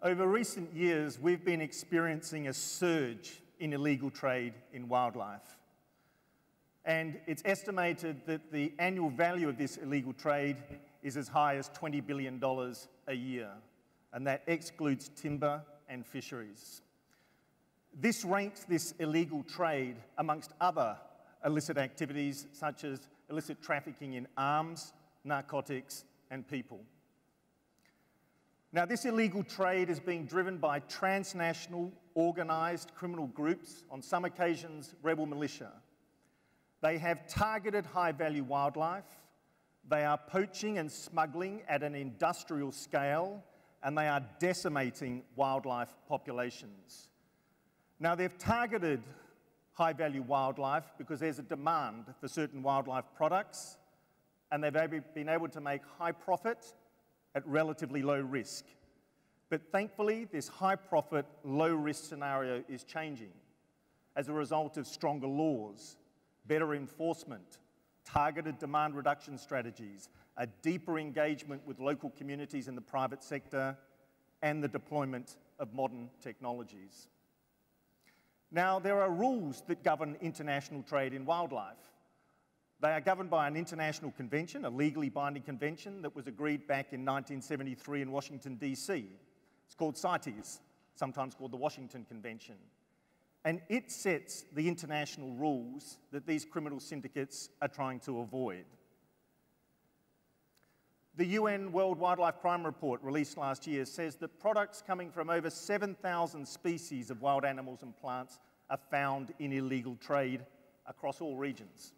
Over recent years, we've been experiencing a surge in illegal trade in wildlife. And it's estimated that the annual value of this illegal trade is as high as $20 billion a year, and that excludes timber and fisheries. This ranks this illegal trade amongst other illicit activities such as illicit trafficking in arms, narcotics, and people. Now, this illegal trade is being driven by transnational, organised criminal groups, on some occasions rebel militia. They have targeted high-value wildlife, they are poaching and smuggling at an industrial scale, and they are decimating wildlife populations. Now, they've targeted high-value wildlife because there's a demand for certain wildlife products, and they've been able to make high profit at relatively low risk. But thankfully, this high profit, low risk scenario is changing as a result of stronger laws, better enforcement, targeted demand reduction strategies, a deeper engagement with local communities in the private sector, and the deployment of modern technologies. Now, there are rules that govern international trade in wildlife. They are governed by an international convention, a legally binding convention that was agreed back in 1973 in Washington, DC. It's called CITES, sometimes called the Washington Convention. And it sets the international rules that these criminal syndicates are trying to avoid. The UN World Wildlife Crime Report released last year says that products coming from over 7,000 species of wild animals and plants are found in illegal trade across all regions.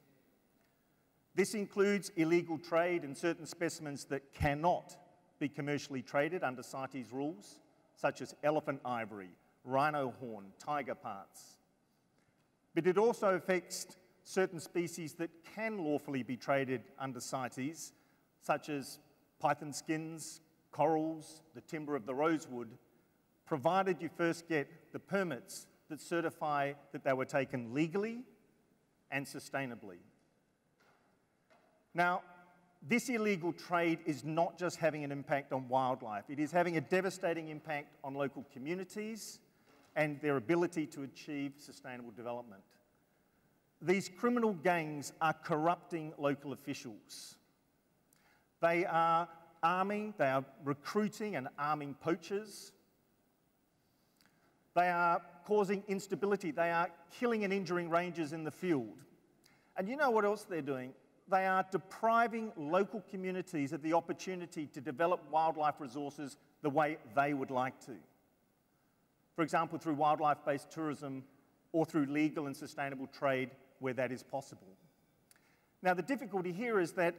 This includes illegal trade in certain specimens that cannot be commercially traded under CITES rules, such as elephant ivory, rhino horn, tiger parts. But it also affects certain species that can lawfully be traded under CITES, such as python skins, corals, the timber of the rosewood, provided you first get the permits that certify that they were taken legally and sustainably. Now, this illegal trade is not just having an impact on wildlife, it is having a devastating impact on local communities and their ability to achieve sustainable development. These criminal gangs are corrupting local officials. They are recruiting and arming poachers. They are causing instability. They are killing and injuring rangers in the field. And you know what else they're doing? They are depriving local communities of the opportunity to develop wildlife resources the way they would like to. For example, through wildlife-based tourism or through legal and sustainable trade where that is possible. Now, the difficulty here is that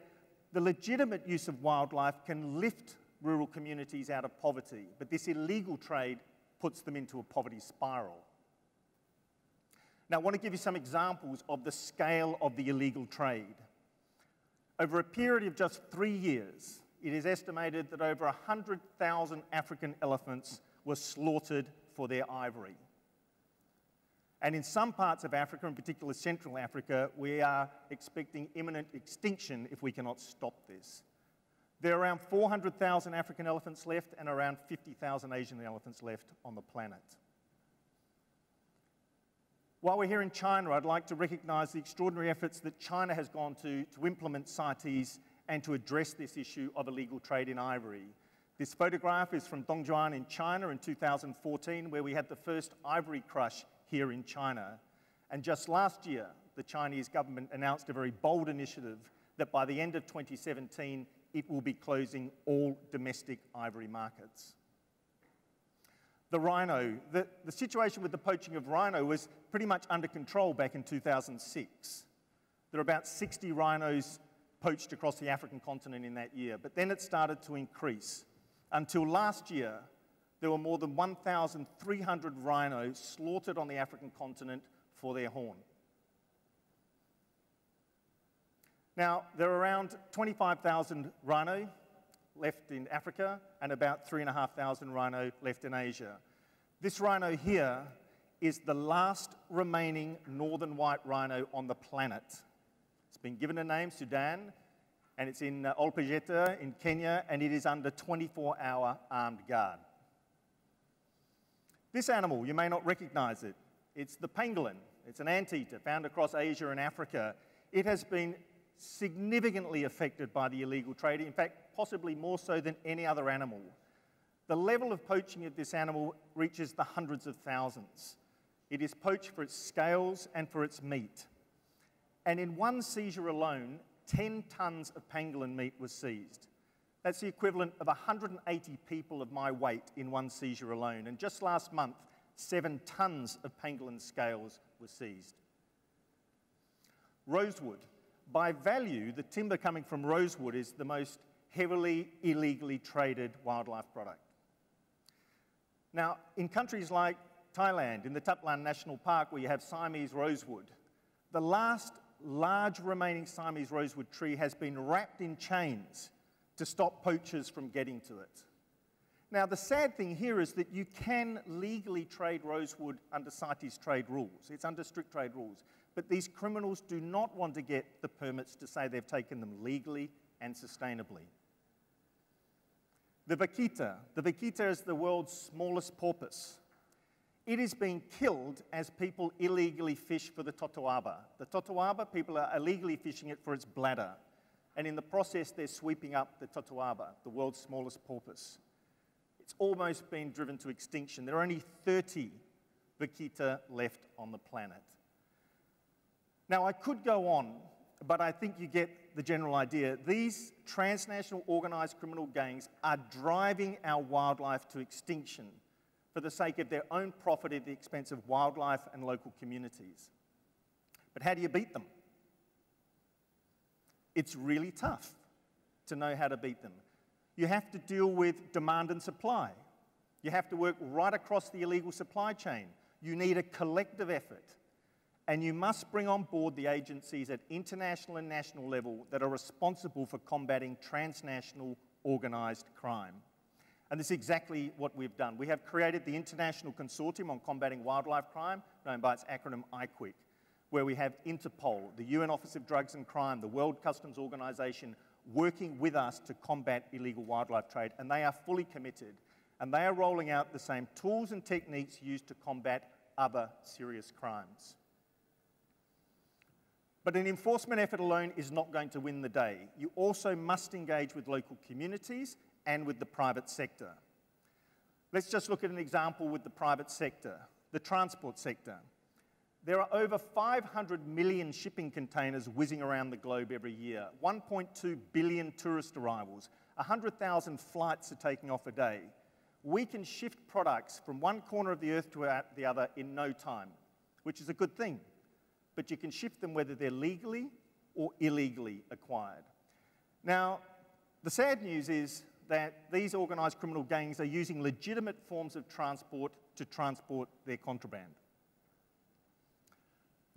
the legitimate use of wildlife can lift rural communities out of poverty, but this illegal trade puts them into a poverty spiral. Now, I want to give you some examples of the scale of the illegal trade. Over a period of just 3 years, it is estimated that over 100,000 African elephants were slaughtered for their ivory. And in some parts of Africa, in particular Central Africa, we are expecting imminent extinction if we cannot stop this. There are around 400,000 African elephants left and around 50,000 Asian elephants left on the planet. While we're here in China, I'd like to recognise the extraordinary efforts that China has gone to implement CITES and to address this issue of illegal trade in ivory. This photograph is from Dongjuan in China in 2014, where we had the first ivory crush here in China. And just last year, the Chinese government announced a very bold initiative that by the end of 2017, it will be closing all domestic ivory markets. The rhino, the situation with the poaching of rhino was pretty much under control back in 2006. There were about 60 rhinos poached across the African continent in that year, but then it started to increase. Until last year, there were more than 1,300 rhinos slaughtered on the African continent for their horn. Now, there are around 25,000 rhino left in Africa and about 3,500 rhino left in Asia. This rhino here is the last remaining northern white rhino on the planet. It's been given a name, Sudan, and it's in Olpejeta in Kenya, and it is under 24-hour armed guard. This animal, you may not recognize it. It's the pangolin. It's an anteater found across Asia and Africa. It has been significantly affected by the illegal trade, in fact, possibly more so than any other animal. The level of poaching of this animal reaches the hundreds of thousands. It is poached for its scales and for its meat. And in one seizure alone, 10 tons of pangolin meat was seized. That's the equivalent of 180 people of my weight in one seizure alone. And just last month, 7 tons of pangolin scales were seized. Rosewood. By value, the timber coming from rosewood is the most heavily illegally traded wildlife product. Now, in countries like Thailand, in the Thaplan National Park, where you have Siamese rosewood, the last large remaining Siamese rosewood tree has been wrapped in chains to stop poachers from getting to it. Now, the sad thing here is that you can legally trade rosewood under CITES trade rules. It's under strict trade rules. But these criminals do not want to get the permits to say they've taken them legally and sustainably. The vaquita. The vaquita is the world's smallest porpoise. It is being killed as people illegally fish for the totoaba. The totoaba, people are illegally fishing it for its bladder. And in the process, they're sweeping up the totoaba, the world's smallest porpoise. It's almost been driven to extinction. There are only 30 vaquita left on the planet. Now, I could go on, but I think you get the general idea. These transnational organised criminal gangs are driving our wildlife to extinction for the sake of their own profit at the expense of wildlife and local communities. But how do you beat them? It's really tough to know how to beat them. You have to deal with demand and supply. You have to work right across the illegal supply chain. You need a collective effort. And you must bring on board the agencies at international and national level that are responsible for combating transnational organised crime. And this is exactly what we've done. We have created the International Consortium on Combating Wildlife Crime, known by its acronym IQIC, where we have Interpol, the UN Office of Drugs and Crime, the World Customs Organization, working with us to combat illegal wildlife trade. And they are fully committed. And they are rolling out the same tools and techniques used to combat other serious crimes. But an enforcement effort alone is not going to win the day. You also must engage with local communities and with the private sector. Let's just look at an example with the private sector, the transport sector. There are over 500 million shipping containers whizzing around the globe every year, 1.2 billion tourist arrivals, 100,000 flights are taking off a day. We can shift products from one corner of the earth to the other in no time, which is a good thing. But you can shift them whether they're legally or illegally acquired. Now, the sad news is that these organised criminal gangs are using legitimate forms of transport to transport their contraband.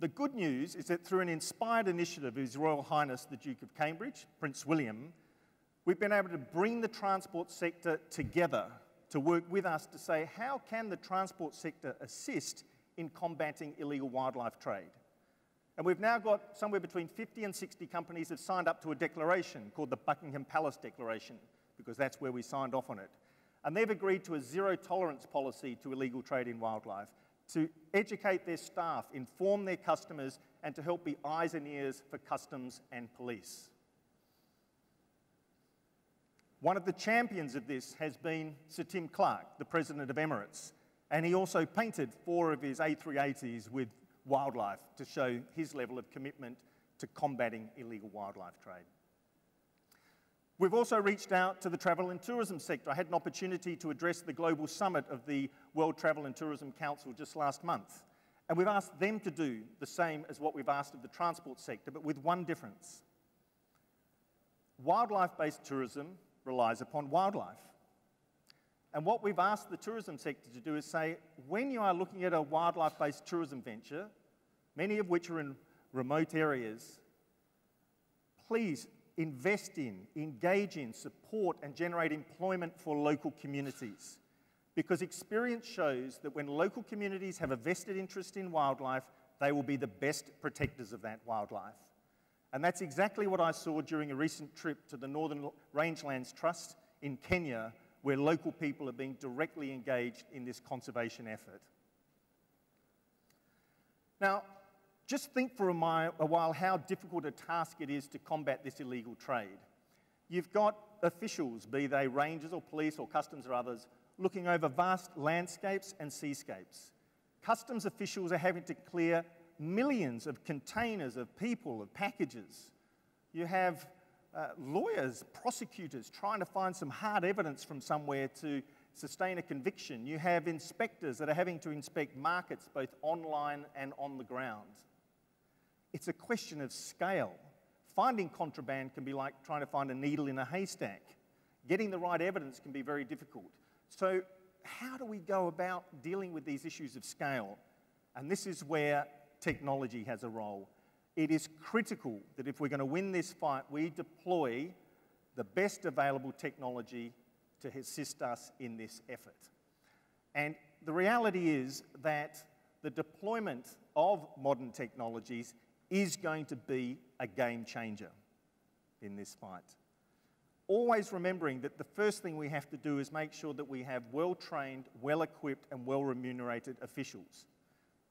The good news is that through an inspired initiative of His Royal Highness the Duke of Cambridge, Prince William, we've been able to bring the transport sector together to work with us to say, how can the transport sector assist in combating illegal wildlife trade? And we've now got somewhere between 50 and 60 companies have signed up to a declaration called the Buckingham Palace Declaration, because that's where we signed off on it. And they've agreed to a zero-tolerance policy to illegal trade in wildlife, to educate their staff, inform their customers, and to help be eyes and ears for customs and police. One of the champions of this has been Sir Tim Clark, the President of Emirates, and he also painted 4 of his A380s with wildlife to show his level of commitment to combating illegal wildlife trade. We've also reached out to the travel and tourism sector. I had an opportunity to address the global summit of the World Travel and Tourism Council just last month. And we've asked them to do the same as what we've asked of the transport sector, but with one difference. Wildlife-based tourism relies upon wildlife. And what we've asked the tourism sector to do is say, when you are looking at a wildlife-based tourism venture, many of which are in remote areas, please invest in, engage in, support and generate employment for local communities. Because experience shows that when local communities have a vested interest in wildlife, they will be the best protectors of that wildlife. And that's exactly what I saw during a recent trip to the Northern Rangelands Trust in Kenya, where local people are being directly engaged in this conservation effort. Now, just think for a while how difficult a task it is to combat this illegal trade. You've got officials, be they rangers or police or customs or others, looking over vast landscapes and seascapes. Customs officials are having to clear millions of containers of people, of packages. You have lawyers, prosecutors trying to find some hard evidence from somewhere to sustain a conviction. You have inspectors that are having to inspect markets both online and on the ground. It's a question of scale. Finding contraband can be like trying to find a needle in a haystack. Getting the right evidence can be very difficult. So how do we go about dealing with these issues of scale? And this is where technology has a role. It is critical that if we're going to win this fight, we deploy the best available technology to assist us in this effort. And the reality is that the deployment of modern technologies is going to be a game changer in this fight. Always remembering that the first thing we have to do is make sure that we have well-trained, well-equipped and well-remunerated officials.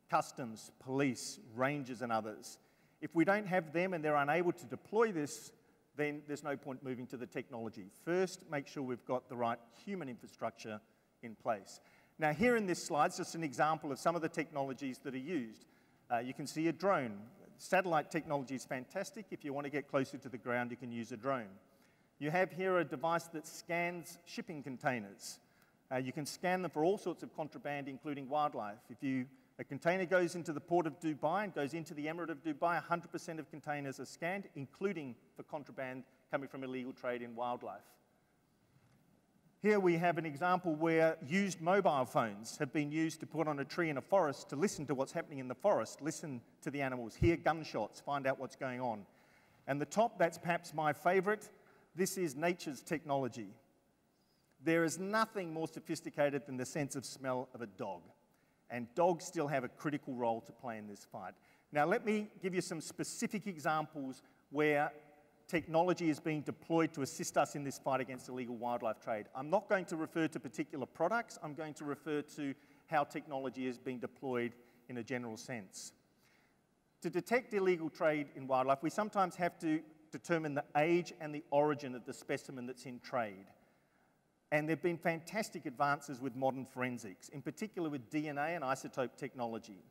Customs, police, rangers and others. If we don't have them and they're unable to deploy this, then there's no point moving to the technology. First, make sure we've got the right human infrastructure in place. Now here in this slide is just an example of some of the technologies that are used. You can see a drone. Satellite technology is fantastic. If you want to get closer to the ground, you can use a drone. You have here a device that scans shipping containers. You can scan them for all sorts of contraband, including wildlife. If a container goes into the port of Dubai and goes into the Emirate of Dubai, 100% of containers are scanned, including for contraband coming from illegal trade in wildlife. Here we have an example where used mobile phones have been used to put on a tree in a forest to listen to what's happening in the forest, listen to the animals, hear gunshots, find out what's going on. And the top, that's perhaps my favorite. This is nature's technology. There is nothing more sophisticated than the sense of smell of a dog. And dogs still have a critical role to play in this fight. Now let me give you some specific examples where technology is being deployed to assist us in this fight against illegal wildlife trade. I'm not going to refer to particular products, I'm going to refer to how technology is being deployed in a general sense. To detect illegal trade in wildlife, we sometimes have to determine the age and the origin of the specimen that's in trade. And there have been fantastic advances with modern forensics, in particular with DNA and isotope technology.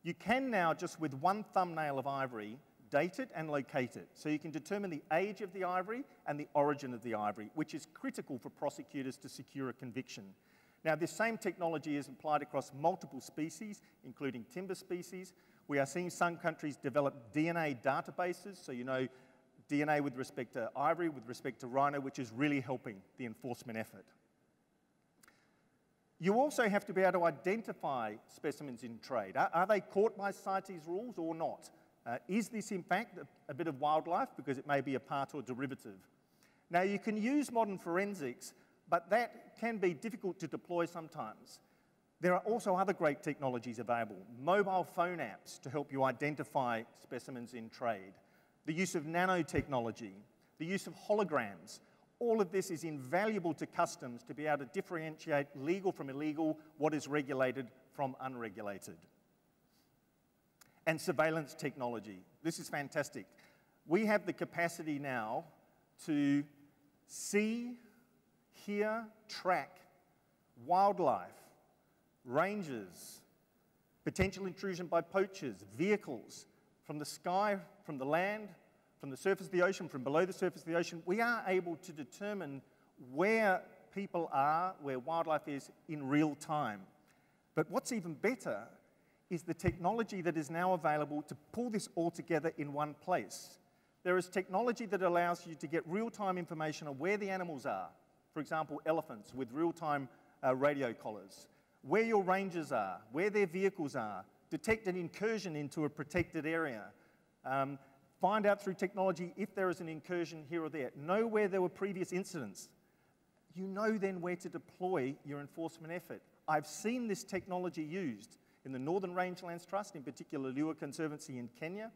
You can now, just with one thumbnail of ivory, date it and locate it. So you can determine the age of the ivory and the origin of the ivory, which is critical for prosecutors to secure a conviction. Now, this same technology is applied across multiple species, including timber species. We are seeing some countries develop DNA databases, so you know DNA with respect to ivory, with respect to rhino, which is really helping the enforcement effort. You also have to be able to identify specimens in trade. Are they caught by CITES rules or not? Is this, in fact, a bit of wildlife because it may be a part or derivative? Now, you can use modern forensics, but that can be difficult to deploy sometimes. There are also other great technologies available. Mobile phone apps to help you identify specimens in trade. The use of nanotechnology, the use of holograms. All of this is invaluable to customs to be able to differentiate legal from illegal, what is regulated from unregulated. And surveillance technology. This is fantastic. We have the capacity now to see, hear, track wildlife, rangers, potential intrusion by poachers, vehicles, from the sky, from the land, from the surface of the ocean, from below the surface of the ocean. We are able to determine where people are, where wildlife is in real time. But what's even better is the technology that is now available to pull this all together in one place. There is technology that allows you to get real-time information on where the animals are. For example, elephants with real-time radio collars. Where your rangers are, where their vehicles are. Detect an incursion into a protected area. Find out through technology if there is an incursion here or there. Know where there were previous incidents. You know then where to deploy your enforcement effort. I've seen this technology used in the Northern Rangelands Trust, in particular Liwa Conservancy in Kenya,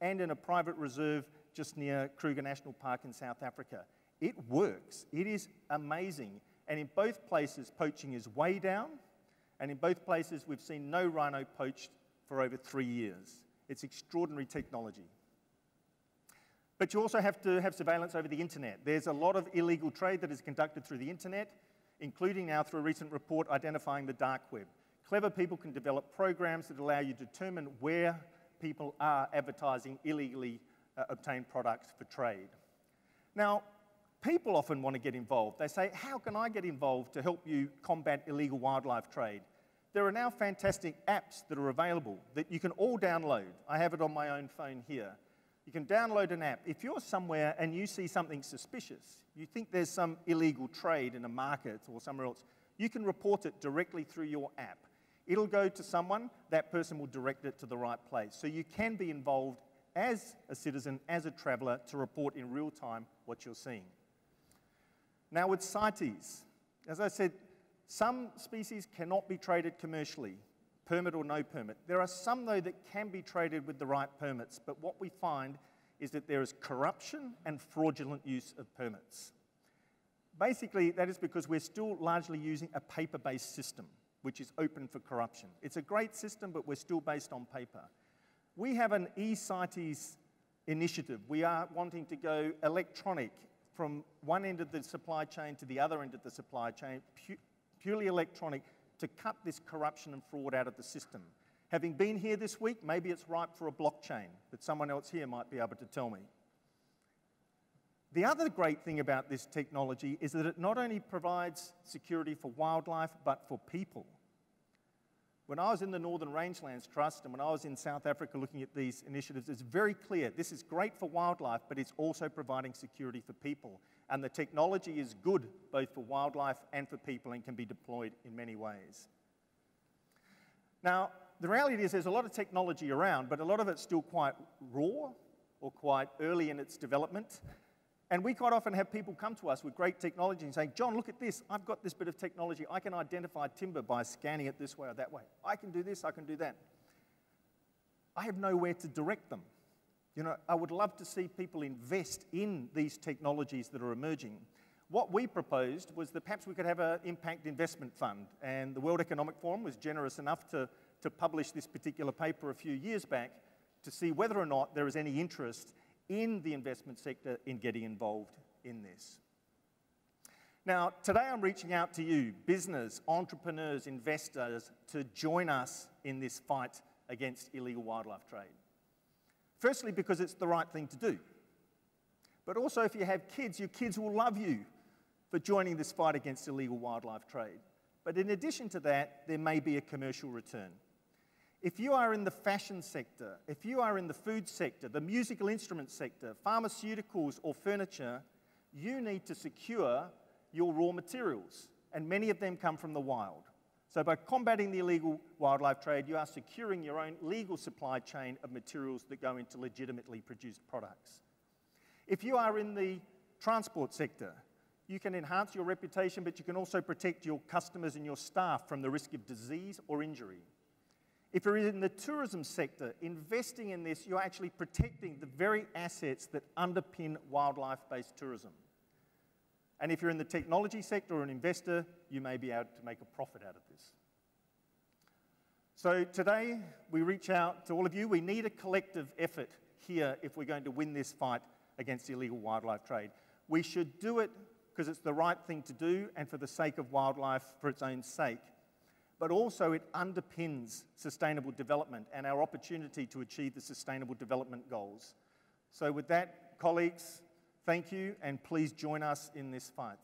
and in a private reserve just near Kruger National Park in South Africa. It works. It is amazing. And in both places, poaching is way down, and in both places, we've seen no rhino poached for over 3 years. It's extraordinary technology. But you also have to have surveillance over the internet. There's a lot of illegal trade that is conducted through the internet, including now through a recent report identifying the dark web. Clever people can develop programs that allow you to determine where people are advertising illegally obtained products for trade. Now, people often want to get involved. They say, how can I get involved to help you combat illegal wildlife trade? There are now fantastic apps that are available that you can all download. I have it on my own phone here. You can download an app. If you're somewhere and you see something suspicious, you think there's some illegal trade in a market or somewhere else, you can report it directly through your app. It'll go to someone, that person will direct it to the right place. So you can be involved as a citizen, as a traveller, to report in real time what you're seeing. Now with CITES, as I said, some species cannot be traded commercially, permit or no permit. There are some, though, that can be traded with the right permits, but what we find is that there is corruption and fraudulent use of permits. Basically, that is because we're still largely using a paper-based system, which is open for corruption. It's a great system, but we're still based on paper. We have an E-CITES initiative. We are wanting to go electronic from one end of the supply chain to the other end of the supply chain, purely electronic, to cut this corruption and fraud out of the system. Having been here this week, maybe it's ripe for a blockchain, but someone else here might be able to tell me. The other great thing about this technology is that it not only provides security for wildlife, but for people. When I was in the Northern Rangelands Trust and when I was in South Africa looking at these initiatives, it's very clear this is great for wildlife, but it's also providing security for people. And the technology is good both for wildlife and for people and can be deployed in many ways. Now, the reality is there's a lot of technology around, but a lot of it's still quite raw or quite early in its development. And we quite often have people come to us with great technology and say, John, look at this. I've got this bit of technology. I can identify timber by scanning it this way or that way. I can do this, I can do that. I have nowhere to direct them. You know, I would love to see people invest in these technologies that are emerging. What we proposed was that perhaps we could have an impact investment fund, and the World Economic Forum was generous enough to publish this particular paper a few years back to see whether or not there is any interest in the investment sector in getting involved in this. Now, today I'm reaching out to you, business, entrepreneurs, investors, to join us in this fight against illegal wildlife trade. Firstly, because it's the right thing to do. But also, if you have kids, your kids will love you for joining this fight against illegal wildlife trade. But in addition to that, there may be a commercial return. If you are in the fashion sector, if you are in the food sector, the musical instrument sector, pharmaceuticals or furniture, you need to secure your raw materials, and many of them come from the wild. So by combating the illegal wildlife trade, you are securing your own legal supply chain of materials that go into legitimately produced products. If you are in the transport sector, you can enhance your reputation, but you can also protect your customers and your staff from the risk of disease or injury. If you're in the tourism sector, investing in this, you're actually protecting the very assets that underpin wildlife-based tourism. And if you're in the technology sector or an investor, you may be able to make a profit out of this. So today, we reach out to all of you. We need a collective effort here if we're going to win this fight against illegal wildlife trade. We should do it because it's the right thing to do and for the sake of wildlife for its own sake. But also it underpins sustainable development and our opportunity to achieve the Sustainable Development Goals. So with that, colleagues, thank you, and please join us in this fight.